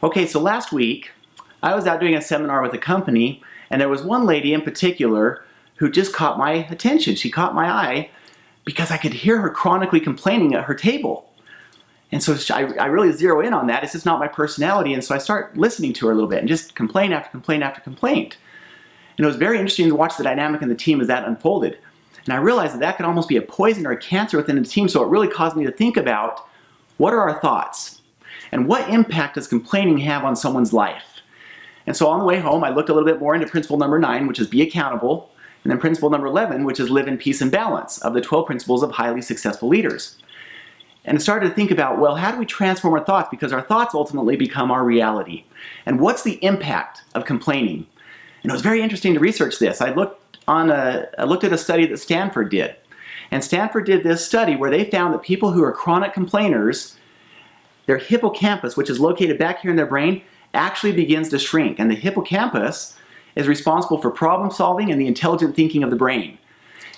Okay, so last week I was out doing a seminar with a company, and there was one lady in particular who just caught my attention. She caught my eye because I could hear her chronically complaining at her table. And so I really zero in on that. It's just not my personality, and so I start listening to her a little bit and just complaint after complaint after complaint. And it was very interesting to watch the dynamic in the team as that unfolded. And I realized that that could almost be a poison or a cancer within the team, so it really caused me to think about what are our thoughts? And what impact does complaining have on someone's life? And so on the way home, I looked a little bit more into principle number 9, which is be accountable, and then principle number 11, which is live in peace and balance, of the 12 principles of highly successful leaders. And I started to think about, well, how do we transform our thoughts? Because our thoughts ultimately become our reality. And what's the impact of complaining? And it was very interesting to research this. I looked at a study that Stanford did. And Stanford did this study where they found that people who are chronic complainers, their hippocampus, which is located back here in their brain, actually begins to shrink. And the hippocampus is responsible for problem solving and the intelligent thinking of the brain.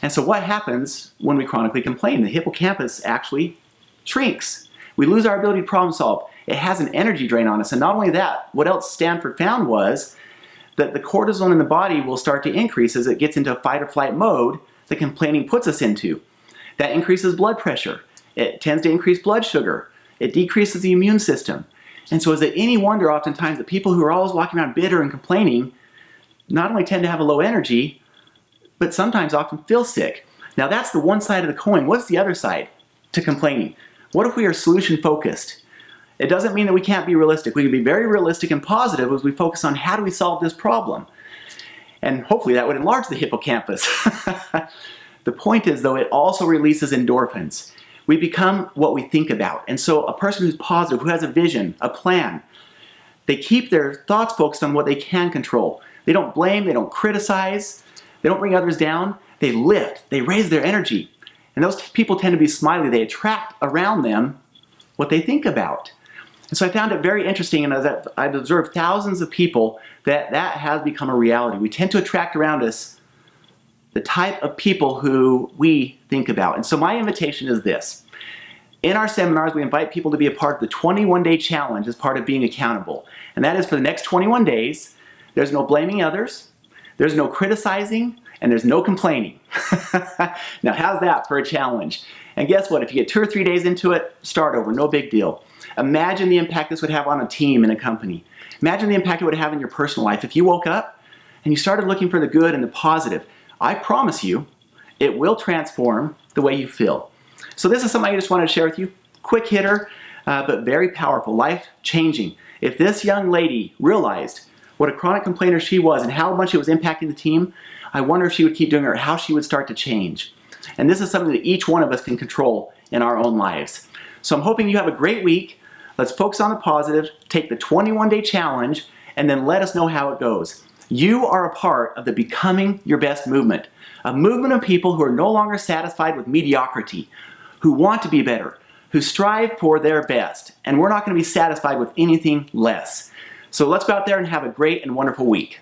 And so what happens when we chronically complain? The hippocampus actually shrinks. We lose our ability to problem solve. It has an energy drain on us. And not only that, what else Stanford found was that the cortisol in the body will start to increase as it gets into a fight or flight mode that complaining puts us into. That increases blood pressure. It tends to increase blood sugar. It decreases the immune system. And so is it any wonder oftentimes that people who are always walking around bitter and complaining not only tend to have a low energy, but sometimes often feel sick. Now that's the one side of the coin. What's the other side to complaining? What if we are solution focused? It doesn't mean that we can't be realistic. We can be very realistic and positive as we focus on how do we solve this problem. And hopefully that would enlarge the hippocampus. The point is, though, it also releases endorphins. We become what we think about. And so a person who's positive, who has a vision, a plan, they keep their thoughts focused on what they can control. They don't blame, they don't criticize, they don't bring others down. They lift, they raise their energy. And those people tend to be smiley. They attract around them what they think about. And so I found it very interesting, and as I've observed thousands of people, that has become a reality. We tend to attract around us the type of people who we think about. And so my invitation is this. In our seminars, we invite people to be a part of the 21-day challenge as part of being accountable. And that is for the next 21 days, there's no blaming others, there's no criticizing, and there's no complaining. Now, how's that for a challenge? And guess what? If you get 2 or 3 days into it, start over, no big deal. Imagine the impact this would have on a team and a company. Imagine the impact it would have in your personal life. If you woke up and you started looking for the good and the positive, I promise you, it will transform the way you feel. So this is something I just wanted to share with you. Quick hitter, but very powerful, life-changing. If this young lady realized what a chronic complainer she was and how much it was impacting the team, I wonder if she would keep doing it or how she would start to change. And this is something that each one of us can control in our own lives. So I'm hoping you have a great week. Let's focus on the positive, take the 21-day challenge, and then let us know how it goes. You are a part of the Becoming Your Best movement, a movement of people who are no longer satisfied with mediocrity, who want to be better, who strive for their best, and we're not going to be satisfied with anything less. So let's go out there and have a great and wonderful week.